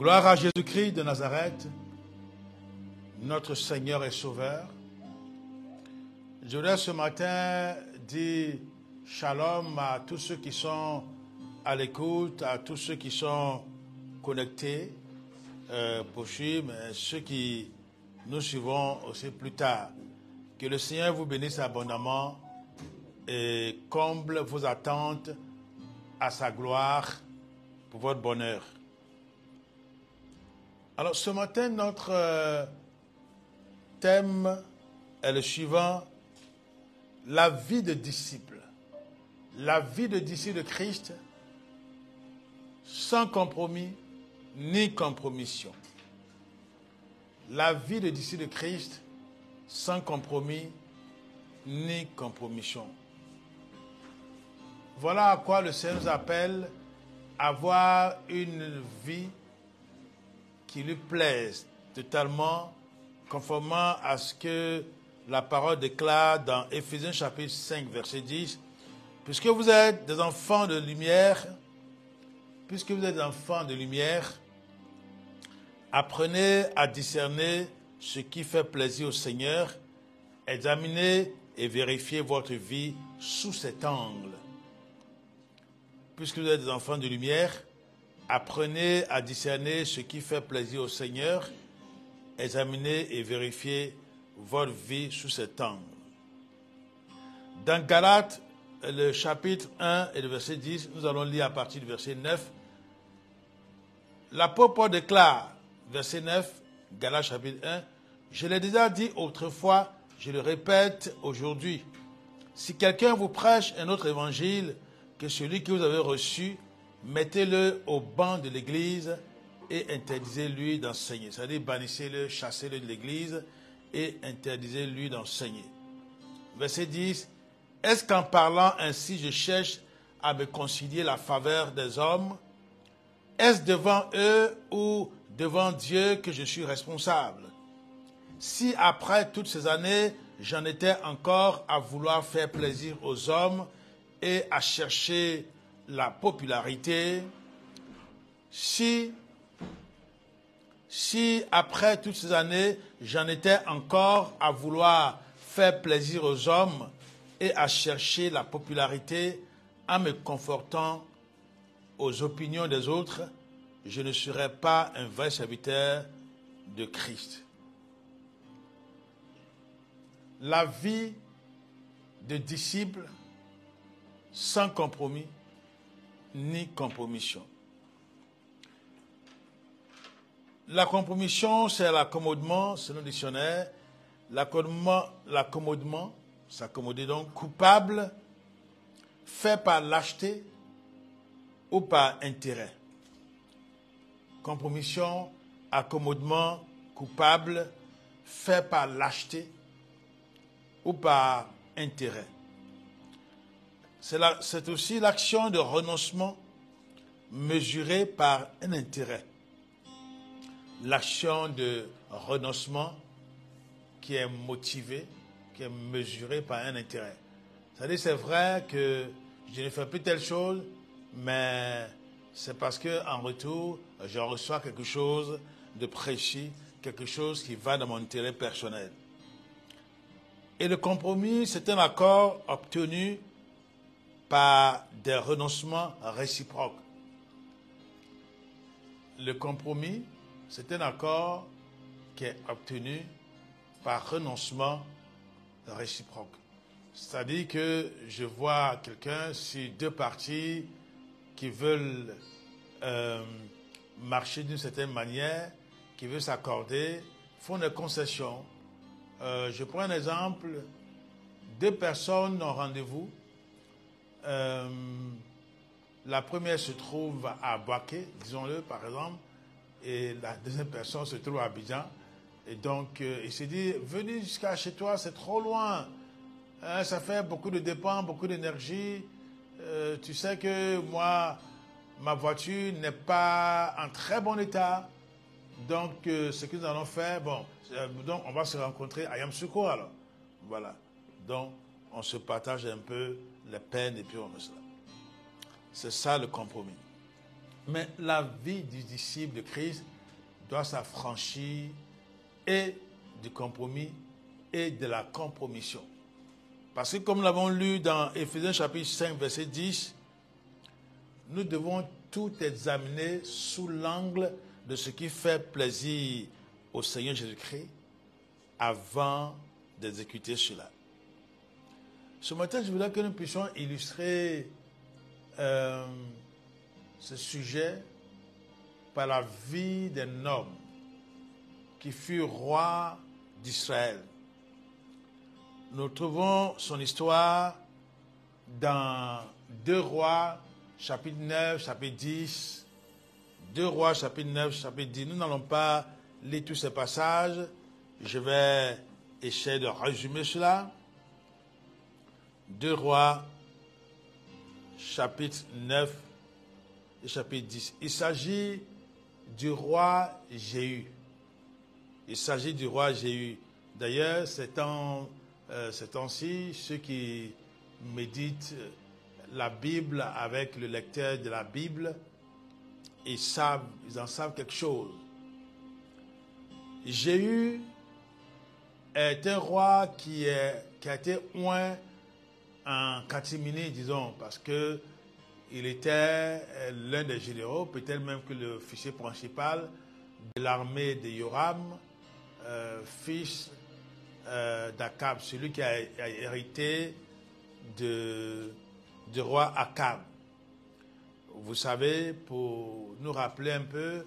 Gloire à Jésus-Christ de Nazareth, notre Seigneur et Sauveur. Je voudrais ce matin dire shalom à tous ceux qui sont à l'écoute, à tous ceux qui sont connectés pour suivre, mais ceux qui nous suivront aussi plus tard. Que le Seigneur vous bénisse abondamment et comble vos attentes à sa gloire pour votre bonheur. Alors ce matin, notre thème est le suivant: la vie de disciple. La vie de disciple de Christ sans compromis ni compromission. La vie de disciple de Christ sans compromis ni compromission. Voilà à quoi le Seigneur nous appelle: avoir une vie qui lui plaise totalement, conformément à ce que la parole déclare dans Éphésiens chapitre 5, verset 10. Puisque vous êtes des enfants de lumière, apprenez à discerner ce qui fait plaisir au Seigneur, examinez et vérifiez votre vie sous cet angle. Puisque vous êtes des enfants de lumière, apprenez à discerner ce qui fait plaisir au Seigneur, examinez et vérifiez votre vie sous cet angle. Dans Galates, le chapitre 1 et le verset 10, nous allons lire à partir du verset 9. L'apôtre Paul déclare, verset 9, Galates chapitre 1, « Je l'ai déjà dit autrefois, je le répète aujourd'hui. Si quelqu'un vous prêche un autre évangile que celui que vous avez reçu, mettez-le au banc de l'église et interdisez-lui d'enseigner. » C'est-à-dire bannissez-le, chassez-le de l'église et interdisez-lui d'enseigner. Verset 10. « Est-ce qu'en parlant ainsi je cherche à me concilier la faveur des hommes? Est-ce devant eux ou devant Dieu que je suis responsable? Si après toutes ces années, j'en étais encore à vouloir faire plaisir aux hommes et à chercher la popularité, si après toutes ces années, j'en étais encore à vouloir faire plaisir aux hommes et à chercher la popularité en me confortant aux opinions des autres, je ne serais pas un vrai serviteur de Christ. » La vie de disciple sans compromis ni compromission. La compromission, c'est l'accommodement, selon le dictionnaire. L'accommodement, s'accommoder donc, coupable, fait par lâcheté ou par intérêt. Compromission, accommodement, coupable, fait par lâcheté ou par intérêt. C'est aussi l'action de renoncement mesurée par un intérêt. L'action de renoncement qui est motivée, qui est mesurée par un intérêt. C'est-à-dire, c'est vrai que je ne fais plus telle chose, mais c'est parce qu'en retour, je reçois quelque chose de précis, quelque chose qui va dans mon intérêt personnel. Et le compromis, c'est un accord obtenu par des renoncements réciproques. Le compromis, c'est un accord qui est obtenu par renoncement réciproque. C'est-à-dire que je vois quelqu'un, si deux parties qui veulent marcher d'une certaine manière, qui veulent s'accorder, font des concessions. Je prends un exemple, deux personnes ont rendez-vous. La première se trouve à Boaké, disons-le par exemple, et la deuxième personne se trouve à Abidjan. Et donc, il s'est dit, venez jusqu'à chez toi, c'est trop loin. Hein, ça fait beaucoup de dépenses, beaucoup d'énergie. Tu sais que moi, ma voiture n'est pas en très bon état. Donc, ce que nous allons faire, donc on va se rencontrer à Yamoussoukro alors. Voilà. Donc, on se partage un peu les peines et puis on fait cela. C'est ça le compromis. Mais la vie du disciple de Christ doit s'affranchir et du compromis et de la compromission. Parce que comme nous l'avons lu dans Éphésiens chapitre 5, verset 10, nous devons tout examiner sous l'angle de ce qui fait plaisir au Seigneur Jésus-Christ avant d'exécuter cela. Ce matin, je voudrais que nous puissions illustrer ce sujet par la vie d'un homme qui fut roi d'Israël. Nous trouvons son histoire dans 2 Rois, chapitre 9, chapitre 10. 2 Rois, chapitre 9, chapitre 10. Nous n'allons pas lire tous ces passages. Je vais essayer de résumer cela. 2 Rois, chapitre 9 et chapitre 10. Il s'agit du roi Jéhu. Il s'agit du roi Jéhu. D'ailleurs, ces temps-ci, ceux qui méditent la Bible avec le lecteur de la Bible, ils en savent quelque chose. Jéhu est un roi qui a été oint en catimini, disons, parce que il était l'un des généraux, peut-être même que l'officier principal de l'armée de Joram, fils d'Akab, celui qui a hérité du roi Akab. Vous savez, pour nous rappeler un peu,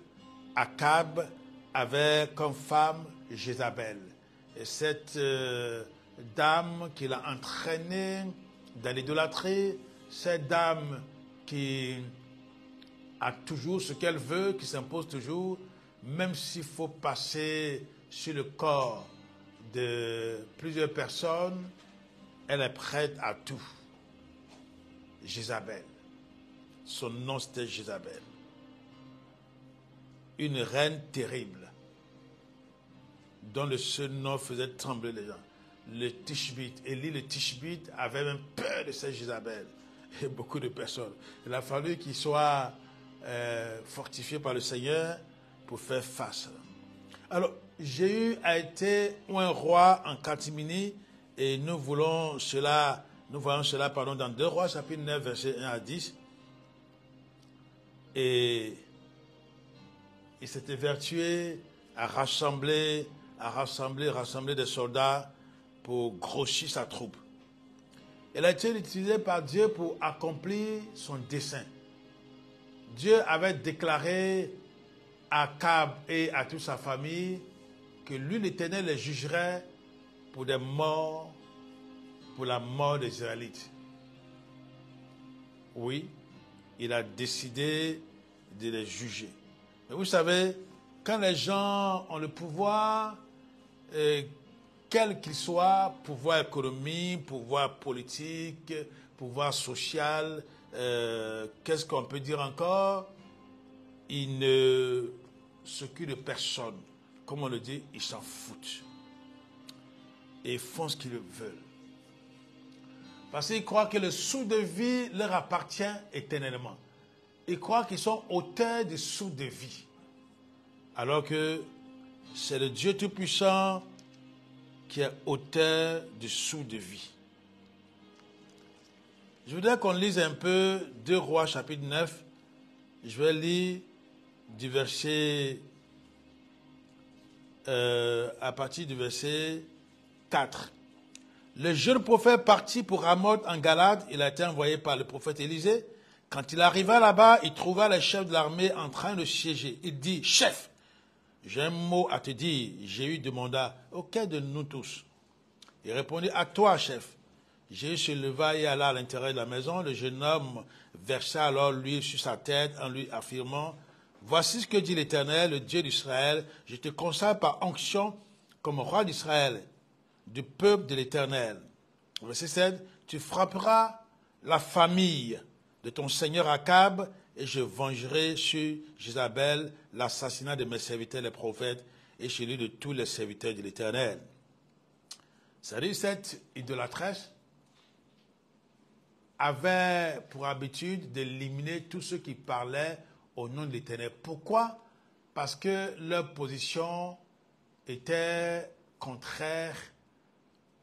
Akab avait comme femme Jézabel. Et cette dame qui l'a entraîné dans l'idolâtrie, cette dame qui a toujours ce qu'elle veut, qui s'impose toujours, même s'il faut passer sur le corps de plusieurs personnes, elle est prête à tout. Jézabel. Son nom c'était Jézabel. Une reine terrible, dont le seul nom faisait trembler les gens. Le Tishbite, Élie le Tishbite avait même peur de cette Jézabel. Et beaucoup de personnes. Il a fallu qu'il soit fortifié par le Seigneur pour faire face. Alors, Jéhu a été un roi en catimini et nous voyons cela dans 2 Rois, chapitre 9, verset 1 à 10. Et il s'était vertué à rassembler des soldats pour grossir sa troupe. Elle a été utilisée par Dieu pour accomplir son dessein. Dieu avait déclaré à Akab et à toute sa famille que lui, l'Éternel, les jugerait pour la mort des Israélites. Oui, il a décidé de les juger. Mais vous savez, quand les gens ont le pouvoir, quel qu'il soit, pouvoir économique, pouvoir politique, pouvoir social, qu'est-ce qu'on peut dire encore? Ils ne s'occupent de personne. Comme on le dit, ils s'en foutent. Et ils font ce qu'ils veulent. Parce qu'ils croient que le sou de vie leur appartient éternellement. Ils croient qu'ils sont auteurs du sou de vie. Alors que c'est le Dieu Tout-Puissant qui est auteur du sou de vie. Je voudrais qu'on lise un peu 2 Rois chapitre 9. Je vais lire du verset à partir du verset 4. Le jeune prophète partit pour Ramoth en Galade. Il a été envoyé par le prophète Élisée. Quand il arriva là-bas, il trouva les chefs de l'armée en train de siéger. Il dit, chef, j'ai un mot à te dire. Jéhu demanda, auquel de nous tous? Il répondit, à toi, chef. Jéhu se leva et alla à l'intérieur de la maison. Le jeune homme versa alors l'huile sur sa tête en lui affirmant, voici ce que dit l'Éternel, le Dieu d'Israël. Je te consacre par onction comme roi d'Israël, du peuple de l'Éternel. Verset 7, tu frapperas la famille de ton seigneur Akab et je vengerai sur Jézabel l'assassinat de mes serviteurs les prophètes et chez lui de tous les serviteurs de l'Éternel. C'est-à-dire cette idolâtresse avait pour habitude d'éliminer tous ceux qui parlaient au nom de l'Éternel. Pourquoi? Parce que leur position était contraire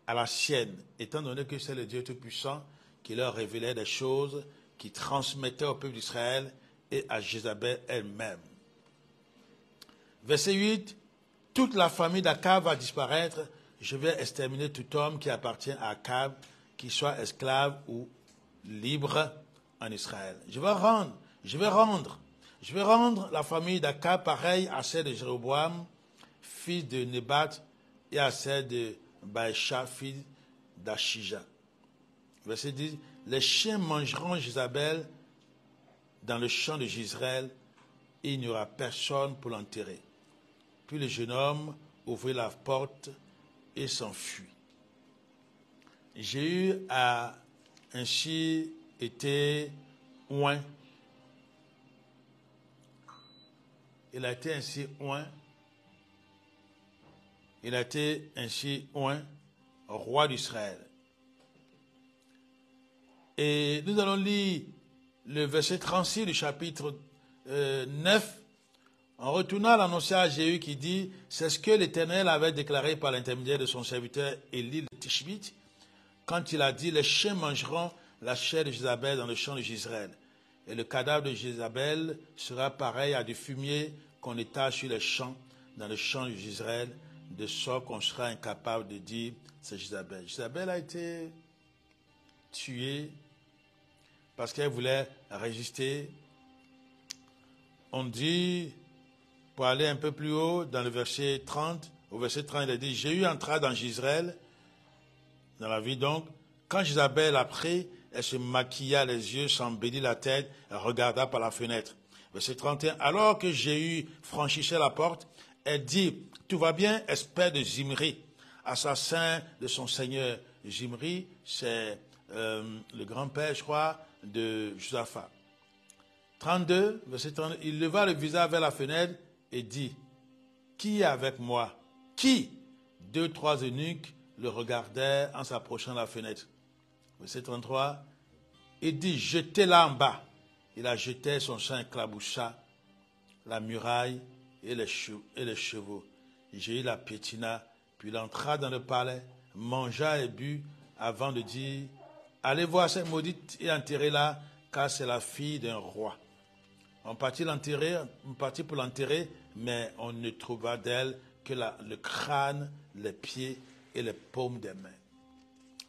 à la sienne, étant donné que c'est le Dieu Tout-Puissant qui leur révélait des choses, qui transmettait au peuple d'Israël et à Jézabel elle-même. Verset 8, toute la famille d'Akab va disparaître, je vais exterminer tout homme qui appartient à Akab, qu'il soit esclave ou libre en Israël. Je vais rendre la famille d'Akab pareille à celle de Jéroboam, fils de Nébat, et à celle de Baïcha, fils d'Achija. Verset 10, les chiens mangeront Jézabel dans le champ de Jezreel, et il n'y aura personne pour l'enterrer. Puis le jeune homme ouvrit la porte et s'enfuit. Jéhu a ainsi été oint. Il a été ainsi oint. Il a été ainsi oint roi d'Israël. Et nous allons lire le verset 36 du chapitre 9. En retournant à l'annoncer à Jéhu qui dit, c'est ce que l'Éternel avait déclaré par l'intermédiaire de son serviteur Élie le Tishbite, quand il a dit, les chiens mangeront la chair de Jézabel dans le champ de Jezreel. Et le cadavre de Jézabel sera pareil à du fumier qu'on étale sur les champs, dans le champ de Jezreel, de sorte qu'on sera incapable de dire, c'est Jézabel. Jézabel a été tuée parce qu'elle voulait résister. On dit, pour aller un peu plus haut, dans le verset 30, au verset 30, il a dit, Jéhu entra dans Jezreel, dans la vie donc, quand Jézabel a pris, elle se maquilla les yeux, s'embellit la tête, elle regarda par la fenêtre. Verset 31, alors que Jéhu franchissait la porte, elle dit, tout va bien, espère de Zimri, assassin de son seigneur. Zimri, c'est le grand-père, je crois, de Josaphat. 32, verset 32, il leva le visage vers la fenêtre et dit, qui est avec moi? Qui? 2, 3 eunuques le regardaient en s'approchant de la fenêtre. Verset 33, il dit, jetez-la en bas. Il a jeté, son sang éclaboussa la muraille et les chevaux. Jéhu la piétina, puis il entra dans le palais, mangea et but, avant de dire, allez voir cette maudite et enterrez-la, car c'est la fille d'un roi. On partit pour l'enterrer, mais on ne trouva d'elle que le crâne, les pieds et les paumes des mains.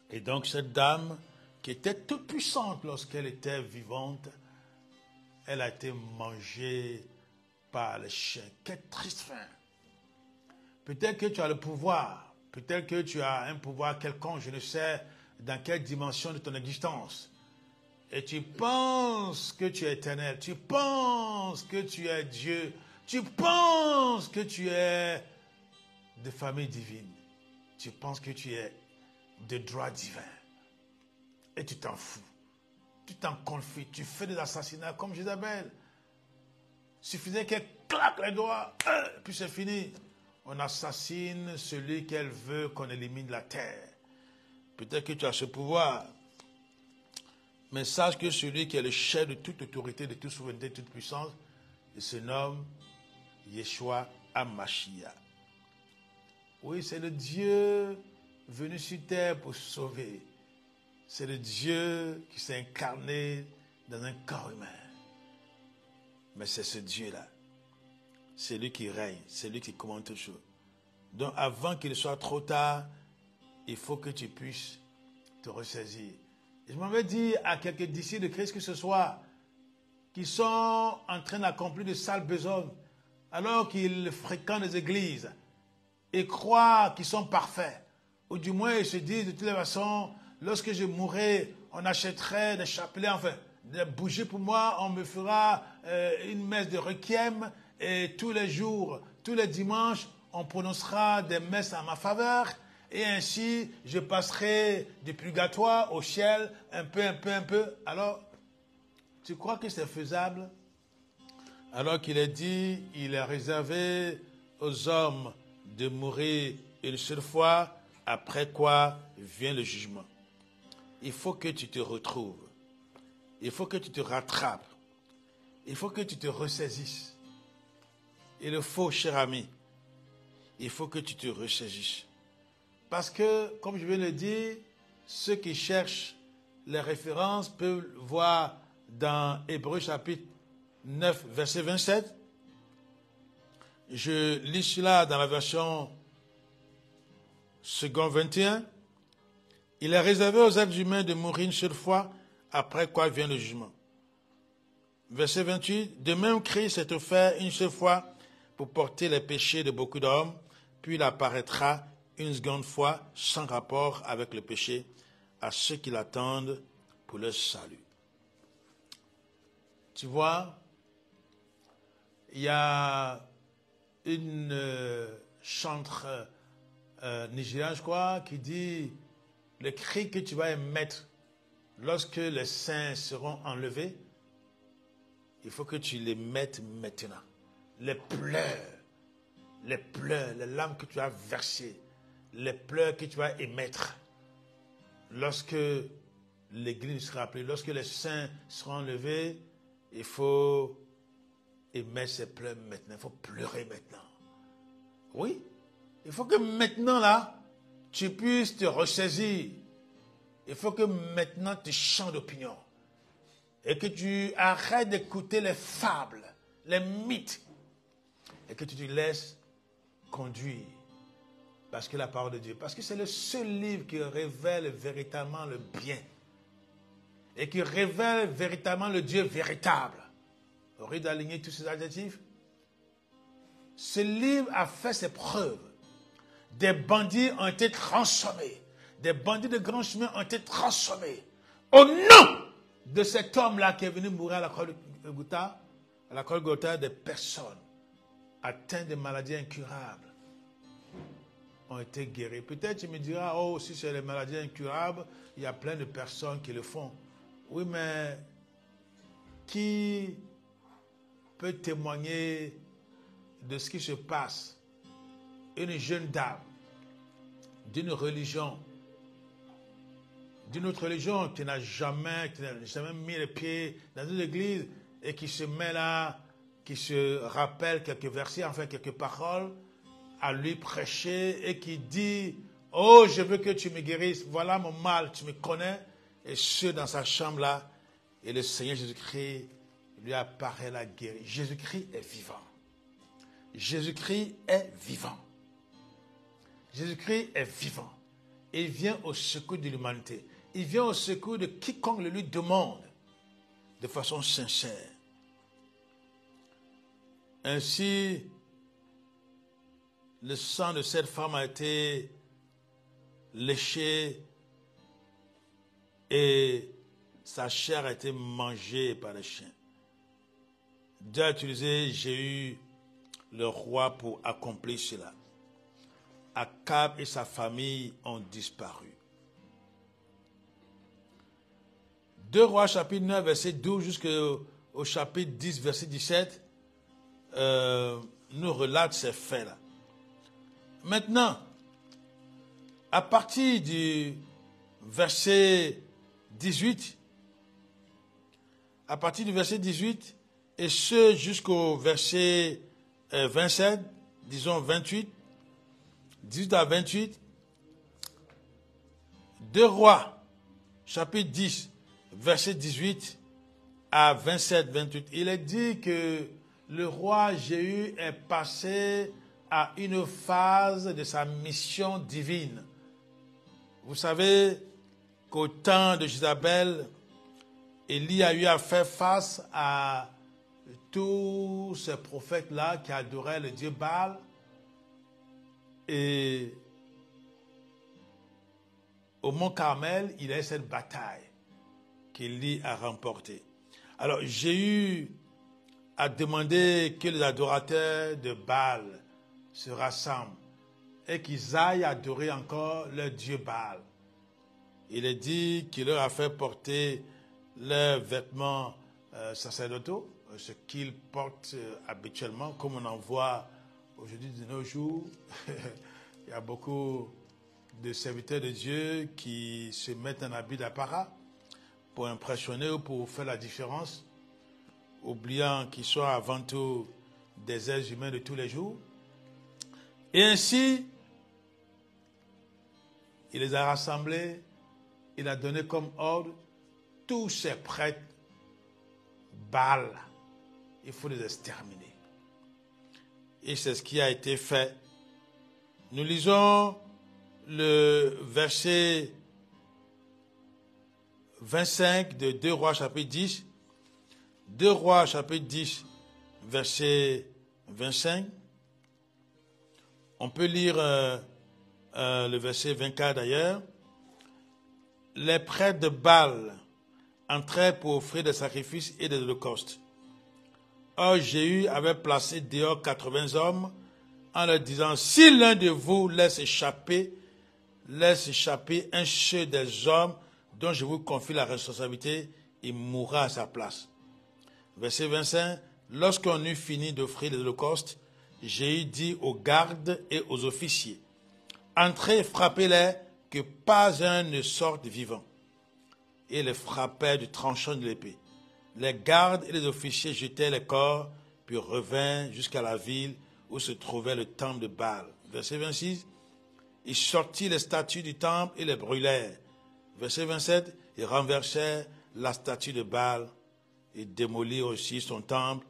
Et donc cette dame, qui était toute puissante lorsqu'elle était vivante, elle a été mangée par les chiens. Quelle triste fin. Peut-être que tu as le pouvoir, peut-être que tu as un pouvoir quelconque, je ne sais dans quelle dimension de ton existence. Et tu penses que tu es éternel, tu penses que tu es Dieu, tu penses que tu es de famille divine, tu penses que tu es de droit divin. Et tu t'en fous, tu t'en confies, tu fais des assassinats comme Jézabel. Suffisait qu'elle claque les doigts, puis c'est fini. On assassine celui qu'elle veut qu'on élimine de la terre. Peut-être que tu as ce pouvoir. Mais sache que celui qui est le chef de toute autorité, de toute souveraineté, de toute puissance, il se nomme Yeshua HaMashiach. Oui, c'est le Dieu venu sur terre pour sauver. C'est le Dieu qui s'est incarné dans un corps humain. Mais c'est ce Dieu-là. C'est lui qui règne, c'est lui qui commande toutes choses. Donc avant qu'il soit trop tard, il faut que tu puisses te ressaisir. Et je m'avais dit à quelques disciples de Christ que ce soit, qui sont en train d'accomplir de sales besognes, alors qu'ils fréquentent les églises et croient qu'ils sont parfaits. Ou du moins ils se disent de toutes les façons, lorsque je mourrai, on achèterait des chapelets, enfin, des bougies pour moi, on me fera une messe de requiem et tous les jours, tous les dimanches, on prononcera des messes en ma faveur. Et ainsi, je passerai du purgatoire au ciel, un peu. Alors, tu crois que c'est faisable? Alors qu'il est dit, il est réservé aux hommes de mourir une seule fois, après quoi vient le jugement. Il faut que tu te retrouves. Il faut que tu te rattrapes. il faut que tu te ressaisisses. Il le faut, cher ami. Il faut que tu te ressaisisses. Parce que, comme je viens de le dire, ceux qui cherchent les références peuvent voir dans Hébreux chapitre 9, verset 27. Je lis cela dans la version seconde 21. Il est réservé aux êtres humains de mourir une seule fois, après quoi vient le jugement. Verset 28. De même, Christ s'est offert une seule fois pour porter les péchés de beaucoup d'hommes, puis il apparaîtra une seconde fois sans rapport avec le péché à ceux qui l'attendent pour leur salut. Tu vois, il y a une chantre nigériane, je crois, qui dit le cri que tu vas émettre lorsque les saints seront enlevés, il faut que tu les mettes maintenant. Les pleurs, les larmes que tu as versées, les pleurs que tu vas émettre lorsque l'Église sera appelée, lorsque les saints seront enlevés, il faut émettre ces pleurs maintenant, il faut pleurer maintenant. Oui, il faut que maintenant là, tu puisses te ressaisir. Il faut que maintenant tu changes d'opinion. Et que tu arrêtes d'écouter les fables, les mythes. Et que tu te laisses conduire. Parce que la parole de Dieu, parce que c'est le seul livre qui révèle véritablement le bien. Et qui révèle véritablement le Dieu véritable. Au lieu d'aligner tous ces adjectifs. Ce livre a fait ses preuves. Des bandits ont été transformés. Des bandits de grand chemin ont été transformés. Au nom de cet homme-là qui est venu mourir à la croix de Golgotha, des personnes atteintes de maladies incurables ont été guéries. Peut-être tu me diras, oh, si c'est les maladies incurables, il y a plein de personnes qui le font. Oui, mais qui peut témoigner de ce qui se passe? Une jeune dame d'une religion, d'une autre religion qui n'a jamais mis les pieds dans une église et qui se met là, qui se rappelle quelques versets, enfin quelques paroles, à lui prêcher et qui dit, oh, je veux que tu me guérisses, voilà mon mal, tu me connais. Et ceux dans sa chambre là, et le Seigneur Jésus-Christ lui apparaît la guérie. Jésus-Christ est vivant. Jésus-Christ est vivant. Jésus-Christ est vivant. Il vient au secours de l'humanité. Il vient au secours de quiconque le lui demande de façon sincère. Ainsi, le sang de cette femme a été léché et sa chair a été mangée par les chiens. Dieu a utilisé Jéhu, le roi, pour accomplir cela. Akab et sa famille ont disparu. 2 Rois chapitre 9 verset 12 jusqu'au chapitre 10 verset 17 nous relate ces faits-là. Maintenant, à partir du verset 18, et ce jusqu'au verset 27, disons 28, 18 à 28, 2 Rois, chapitre 10, verset 18 à 27, 28, il est dit que le roi Jéhu est passé à une phase de sa mission divine. Vous savez qu'au temps de Jézabel, Élie a eu à faire face à tous ces prophètes-là qui adoraient le dieu Baal. Et au mont Carmel, il a eu cette bataille qu'Élie a remportée. Alors Jéhu a demandé que les adorateurs de Baal se rassemblent et qu'ils aillent adorer encore leur dieu Baal. Il est dit qu'il leur a fait porter leurs vêtements sacerdotaux, ce qu'ils portent habituellement, comme on en voit aujourd'hui de nos jours. Il y a beaucoup de serviteurs de Dieu qui se mettent en habit d'apparat pour impressionner ou pour faire la différence. oubliant qu'ils sont avant tout des êtres humains de tous les jours. Et ainsi, il les a rassemblés, il a donné comme ordre tous ces prêtres Baal. Il faut les exterminer. Et c'est ce qui a été fait. Nous lisons le verset 25 de 2 Rois chapitre 10. 2 Rois chapitre 10, verset 25. On peut lire le verset 24 d'ailleurs. Les prêtres de Baal entrèrent pour offrir des sacrifices et des holocaustes. Or, Jéhu avait placé dehors 80 hommes en leur disant, si l'un de vous laisse échapper un seul des hommes dont je vous confie la responsabilité, il mourra à sa place. Verset 25, lorsqu'on eut fini d'offrir les holocaustes, Jéhu dit aux gardes et aux officiers, entrez et frappez-les, que pas un ne sorte vivant. Et les frappèrent du tranchant de l'épée. Les gardes et les officiers jetèrent les corps, puis revinrent jusqu'à la ville où se trouvait le temple de Baal. Verset 26, ils sortirent les statues du temple et les brûlèrent. Verset 27, ils renversèrent la statue de Baal et démolirent aussi son temple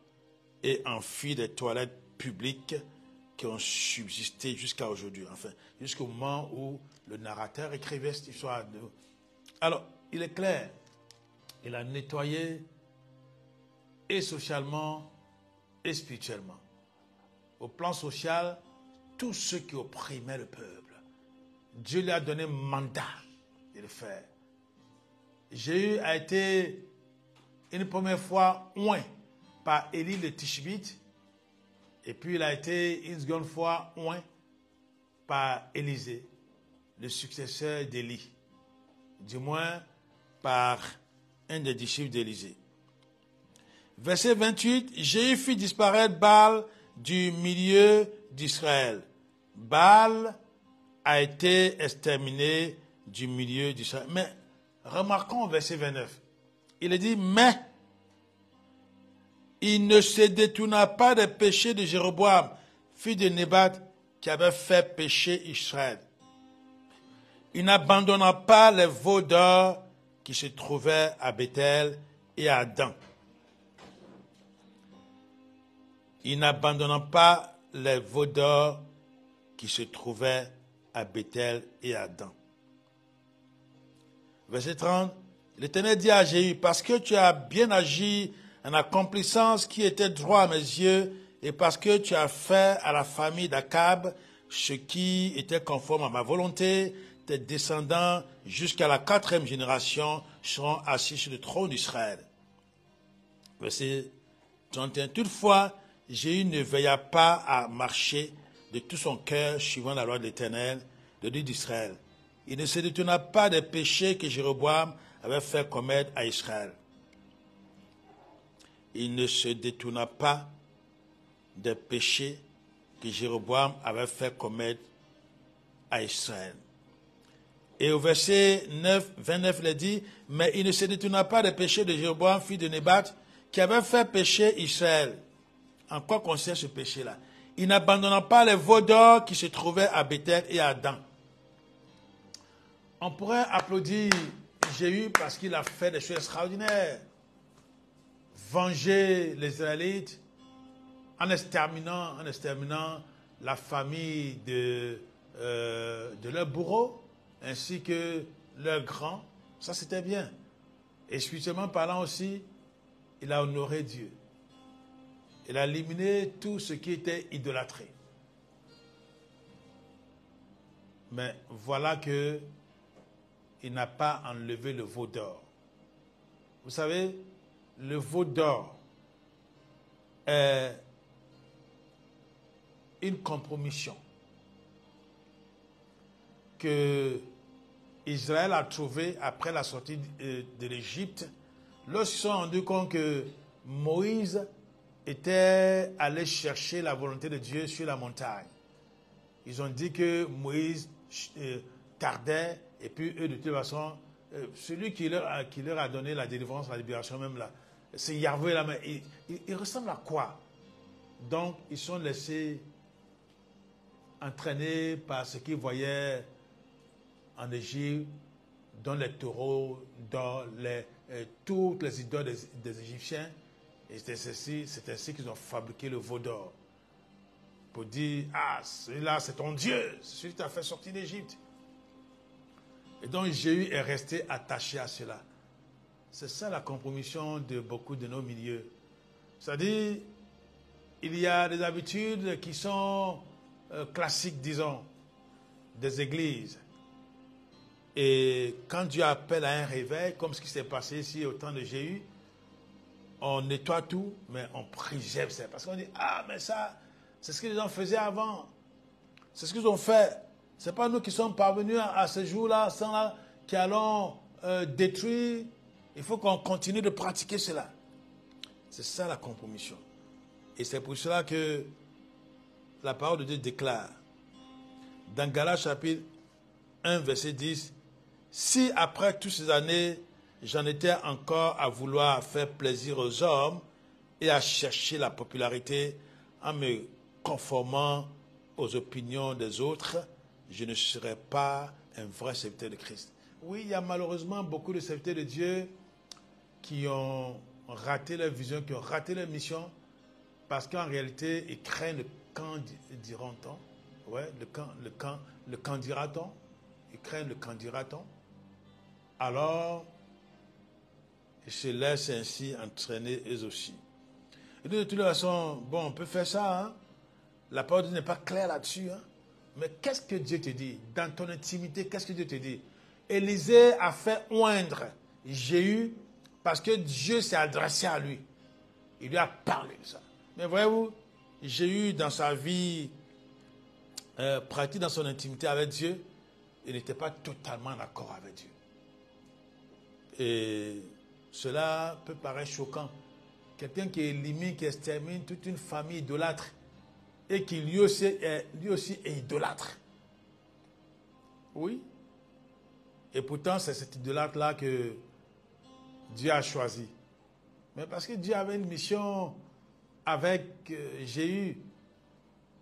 et en firent des toilettes publiques qui ont subsisté jusqu'à aujourd'hui, enfin, jusqu'au moment où le narrateur écrivait cette histoire. Alors, il est clair, il a nettoyé et socialement et spirituellement. Au plan social, tous ceux qui opprimaient le peuple, Dieu lui a donné mandat de le faire. Jéhu a été une première fois oint par Élie le Tishbite, et puis il a été une seconde fois oint par Élisée, le successeur d'Élie, du moins par un des disciples d'Élisée. Verset 28, Jéhu fit disparaître Baal du milieu d'Israël. Baal a été exterminé du milieu d'Israël. Mais remarquons verset 29. Il est dit, mais il ne se détourna pas des péchés de Jéroboam, fils de Nébat, qui avait fait pécher Israël. Il n'abandonna pas les veaux d'or qui se trouvaient à Bethel et à Dan. Il n'abandonna pas les veaux d'or qui se trouvaient à Bethel et à Dan. Verset 30, l'Éternel dit à Jéhu, parce que tu as bien agi en accomplissant ce qui était droit à mes yeux, et parce que tu as fait à la famille d'Akab ce qui était conforme à ma volonté, tes descendants jusqu'à la 4e génération seront assis sur le trône d'Israël. Verset 31. Toutefois, Jéhu ne veilla pas à marcher de tout son cœur suivant la loi de l'Éternel, le Dieu d'Israël. Il ne se détourna pas des péchés que Jéroboam avait fait commettre à Israël. Il ne se détourna pas des péchés que Jéroboam avait fait commettre à Israël. Et au verset 29, il est dit, mais il ne se détourna pas des péchés de Jéroboam, fils de Nébat, qui avait fait pécher Israël. En quoi consiste ce péché-là? Il n'abandonna pas les veaux d'or qui se trouvaient à Bethel et à Dan. On pourrait applaudir Jéhu parce qu'il a fait des choses extraordinaires. Venger les Israélites en exterminant la famille de leur bourreau ainsi que leurs grands. Ça, c'était bien. Et spirituellement parlant aussi, il a honoré Dieu. Il a éliminé tout ce qui était idolâtré. Mais voilà que il n'a pas enlevé le veau d'or. Vous savez, le veau d'or est une compromission que Israël a trouvée après la sortie de l'Égypte, lorsqu'ils se sont rendus compte que Moïse était allé chercher la volonté de Dieu sur la montagne. Ils ont dit que Moïse tardait, et puis eux, de toute façon, celui qui leur a donné la délivrance, la libération même là, c'est Yahvé là, mais il ressemble à quoi? Donc, ils sont laissés entraîner par ce qu'ils voyaient en Égypte, dans les taureaux, dans toutes les idoles des Égyptiens. Et c'est ainsi qu'ils ont fabriqué le veau d'or. Pour dire, ah, celui-là, c'est ton Dieu, c'est celui qui t'a fait sortir d'Égypte. Et donc, Jéhu est resté attaché à cela. C'est ça la compromission de beaucoup de nos milieux. C'est-à-dire, il y a des habitudes qui sont classiques, disons, des églises. Et quand Dieu appelle à un réveil, comme ce qui s'est passé ici au temps de Jéhu, on nettoie tout, mais on préserve ça. Parce qu'on dit, ah, mais ça, c'est ce que les gens faisaient avant. C'est ce qu'ils ont fait. Ce n'est pas nous qui sommes parvenus à ce jour-là, qui allons détruire. Il faut qu'on continue de pratiquer cela. C'est ça la compromission. Et c'est pour cela que la parole de Dieu déclare, dans Galates chapitre 1, verset 10, « Si après toutes ces années, j'en étais encore à vouloir faire plaisir aux hommes et à chercher la popularité en me conformant aux opinions des autres, je ne serais pas un vrai serviteur de Christ. » Oui, il y a malheureusement beaucoup de serviteurs de Dieu qui ont raté leur vision, qui ont raté leur mission, parce qu'en réalité, ils craignent le quand dira-t-on. Ouais, le quand dira-t-on. Ils craignent le quand dira-t-on. Alors, ils se laissent ainsi entraîner eux aussi. Et de toute façon, bon, on peut faire ça, hein. La parole de Dieu n'est pas claire là-dessus, hein. Mais qu'est-ce que Dieu te dit? Dans ton intimité, qu'est-ce que Dieu te dit? Élisée a fait oindre Jéhu parce que Dieu s'est adressé à lui. Il lui a parlé de ça. Mais voyez-vous, Jéhu, dans sa vie pratique, dans son intimité avec Dieu, il n'était pas totalement d'accord avec Dieu. Et cela peut paraître choquant. Quelqu'un qui élimine, qui extermine toute une famille idolâtre et qui lui aussi est idolâtre. Oui. Et pourtant, c'est cet idolâtre-là que Dieu a choisi. Mais parce que Dieu avait une mission avec Jéhu.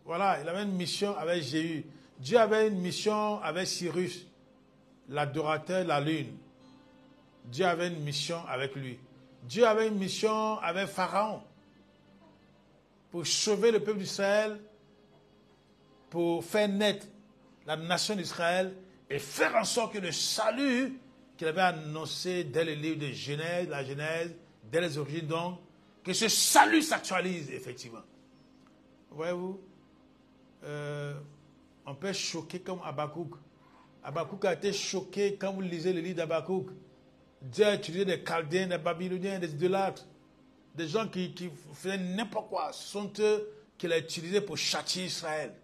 Voilà, il avait une mission avec Jéhu. Dieu avait une mission avec Cyrus, l'adorateur de la lune. Dieu avait une mission avec lui. Dieu avait une mission avec Pharaon pour sauver le peuple d'Israël, pour faire naître la nation d'Israël et faire en sorte que le salut qu'il avait annoncé dès le livre de Genèse, la Genèse, dès les origines donc, que ce salut s'actualise effectivement. Voyez-vous, on peut être choqué comme Habakkuk. Habakkuk a été choqué quand vous lisez le livre d'Habakkuk. Dieu a utilisé des Chaldéens, des Babyloniens, des idolâtres, des gens qui faisaient n'importe quoi. Ce sont eux qu'il a utilisés pour châtier Israël.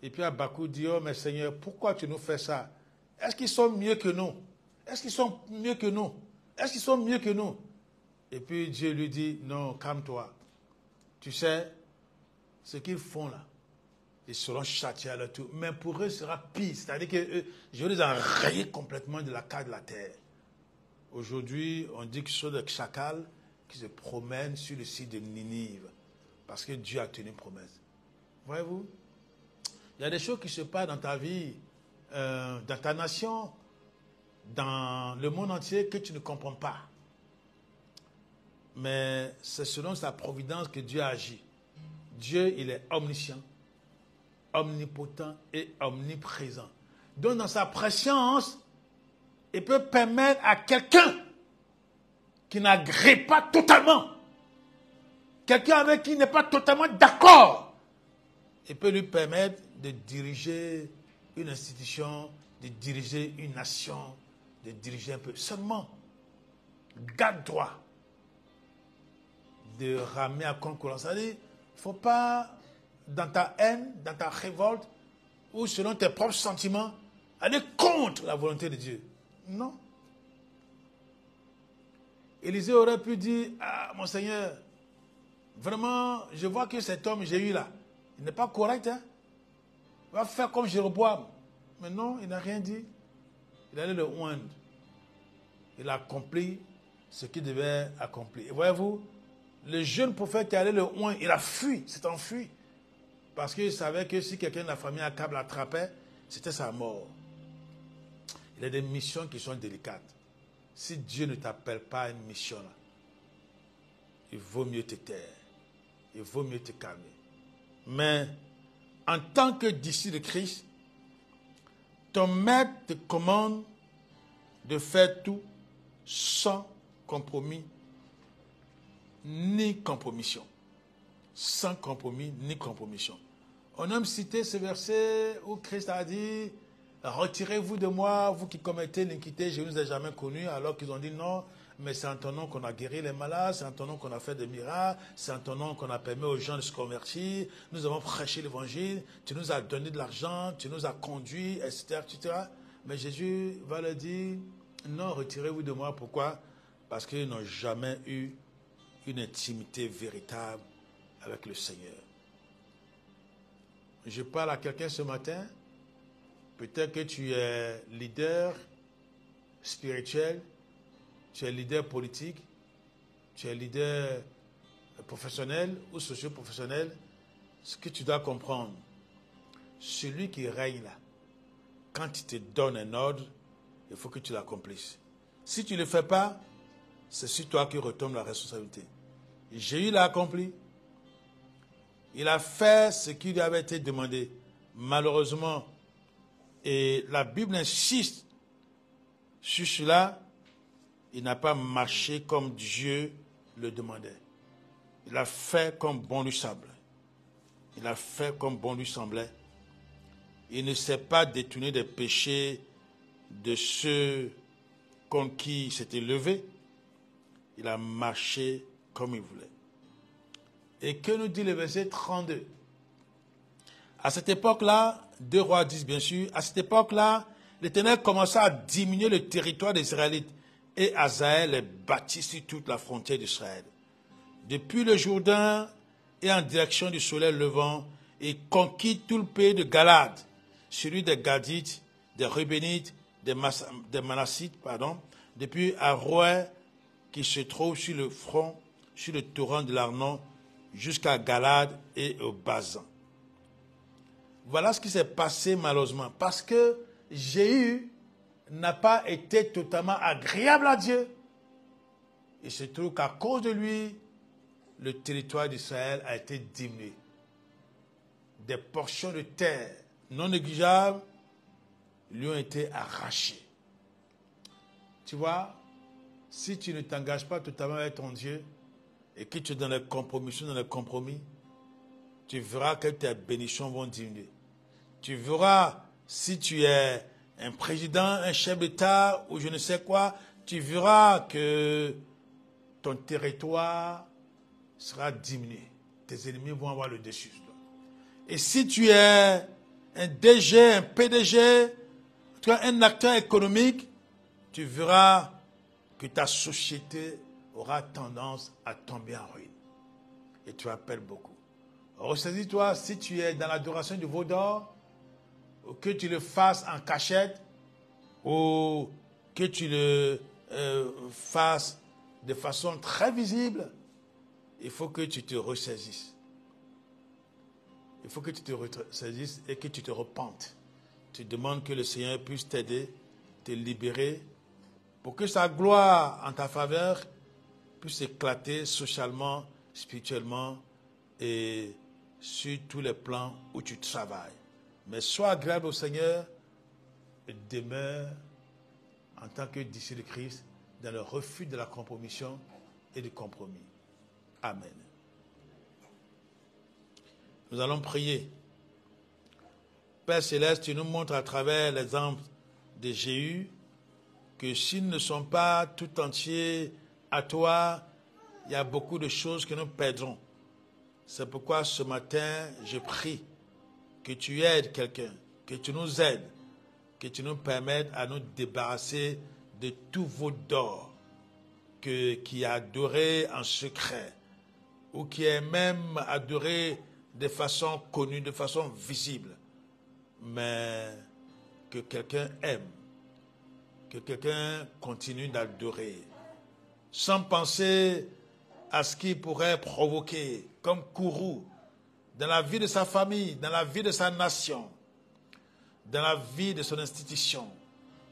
Et puis Habakkuk dit, oh mais Seigneur, pourquoi tu nous fais ça? Est-ce qu'ils sont mieux que nous? Est-ce qu'ils sont mieux que nous? Est-ce qu'ils sont mieux que nous? Et puis Dieu lui dit, non, calme-toi. Tu sais, ce qu'ils font là, ils seront châtiés à leur tour. Mais pour eux, ce sera pire. C'est-à-dire que je vais les enrayer complètement de la carte de la terre. Aujourd'hui, on dit que ce sont des chacals qui se promènent sur le site de Ninive. Parce que Dieu a tenu une promesse. Voyez-vous? Il y a des choses qui se passent dans ta vie, dans ta nation, dans le monde entier que tu ne comprends pas. Mais c'est selon sa providence que Dieu agit. Dieu, il est omniscient, omnipotent et omniprésent. Donc, dans sa préscience, il peut permettre à quelqu'un qui n'agrée pas totalement, quelqu'un avec qui il n'est pas totalement d'accord, il peut lui permettre de diriger une institution, de diriger une nation, de diriger un peu. Seulement, garde-toi de ramener à concurrence. C'est-à-dire, il ne faut pas, dans ta haine, dans ta révolte, ou selon tes propres sentiments, aller contre la volonté de Dieu. Non. Élisée aurait pu dire, ah, mon Seigneur, vraiment, je vois que cet homme, j'ai eu là, il n'est pas correct, hein. Il va faire comme Jéroboam. Mais non, il n'a rien dit. Il allait le oindre. Il a accompli ce qu'il devait accomplir. Et voyez-vous, le jeune prophète qui allait le oint, il a fui, s'est enfui. Parce qu'il savait que si quelqu'un de la famille Akab l'attrapait, c'était sa mort. Il y a des missions qui sont délicates. Si Dieu ne t'appelle pas à une mission là, il vaut mieux te taire. Il vaut mieux te calmer. Mais en tant que disciple de Christ, ton maître te commande de faire tout sans compromis ni compromission. Sans compromis ni compromission. On aime citer ce verset où Christ a dit « Retirez-vous de moi, vous qui commettez l'iniquité, je ne vous ai jamais connu. » Alors qu'ils ont dit « Non, mais c'est en ton nom qu'on a guéri les malades, c'est en ton nom qu'on a fait des miracles, c'est en ton nom qu'on a permis aux gens de se convertir, nous avons prêché l'évangile, tu nous as donné de l'argent, tu nous as conduits, etc. etc. » Mais Jésus va leur dire « Non, retirez-vous de moi. » Pourquoi? Parce qu'ils n'ont jamais eu une intimité véritable avec le Seigneur. Je parle à quelqu'un ce matin, peut-être que tu es leader spirituel, tu es leader politique, tu es leader professionnel ou socio-professionnel. Ce que tu dois comprendre, celui qui règne là, quand il te donne un ordre, il faut que tu l'accomplisses. Si tu ne le fais pas, c'est sur toi qui retombe la responsabilité. Jésus l'a accompli. Il a fait ce qui lui avait été demandé. Malheureusement, et la Bible insiste sur cela, il n'a pas marché comme Dieu le demandait. Il a fait comme bon lui semblait. Il a fait comme bon lui semblait. Il ne s'est pas détourné des péchés de ceux contre qui il s'était levé. Il a marché comme il voulait. Et que nous dit le verset 32? À cette époque-là, 2 Rois 10 bien sûr, à cette époque-là, l'Éternel commença à diminuer le territoire des Israélites et Hazaël les bâtit sur toute la frontière d'Israël. Depuis le Jourdain et en direction du soleil levant, il conquit tout le pays de Galad, celui des Gadites, des Rubénites, des Manassites, depuis Aroë qui se trouve sur le front, sur le torrent de l'Arnon, jusqu'à Galad et au Basan. Voilà ce qui s'est passé malheureusement, parce que Jéhu n'a pas été totalement agréable à Dieu. Il se trouve qu'à cause de lui, le territoire d'Israël a été diminué. Des portions de terre non négligeables lui ont été arrachées. Tu vois, si tu ne t'engages pas totalement avec ton Dieu, et que tu es dans les compromis, tu verras que tes bénédictions vont diminuer. Tu verras, si tu es un président, un chef d'État ou je ne sais quoi, tu verras que ton territoire sera diminué. Tes ennemis vont avoir le dessus. Et si tu es un DG, un PDG, tu es un acteur économique, tu verras que ta société aura tendance à tomber en ruine. Et tu appelles beaucoup. Ressaisis-toi si tu es dans l'adoration du veau d'or, ou que tu le fasses en cachette, ou que tu le fasses de façon très visible. Il faut que tu te ressaisisses. Il faut que tu te ressaisisses et que tu te repentes. Tu demandes que le Seigneur puisse t'aider, te libérer, pour que sa gloire en ta faveur puisse éclater socialement, spirituellement et sur tous les plans où tu travailles. Mais sois agréable au Seigneur et demeure en tant que disciple de Christ dans le refus de la compromission et du compromis. Amen. Nous allons prier. Père Céleste, tu nous montres à travers l'exemple de Jéhu que s'ils ne sont pas tout entiers à toi, il y a beaucoup de choses que nous perdrons. C'est pourquoi ce matin, je prie que tu aides quelqu'un, que tu nous aides, que tu nous permettes à nous débarrasser de tout veau d'or qui a adoré en secret ou qui est même adoré de façon connue, de façon visible, mais que quelqu'un aime, que quelqu'un continue d'adorer. sans penser à ce qui pourrait provoquer comme courroux dans la vie de sa famille, dans la vie de sa nation, dans la vie de son institution,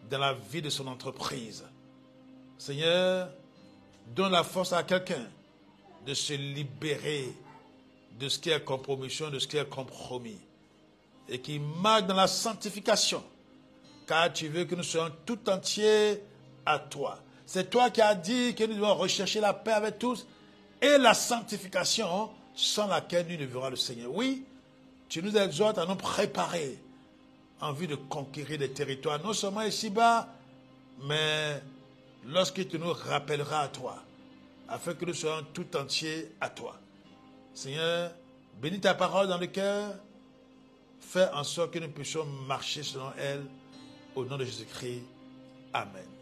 dans la vie de son entreprise. Seigneur, donne la force à quelqu'un de se libérer de ce qui est compromission, de ce qui est compromis, et qui marche dans la sanctification, car tu veux que nous soyons tout entiers à toi. C'est toi qui as dit que nous devons rechercher la paix avec tous et la sanctification sans laquelle nous ne verrons le Seigneur. Oui, tu nous exhortes à nous préparer en vue de conquérir des territoires, non seulement ici-bas, mais lorsque tu nous rappelleras à toi, afin que nous soyons tout entiers à toi. Seigneur, bénis ta parole dans le cœur, fais en sorte que nous puissions marcher selon elle, au nom de Jésus-Christ. Amen.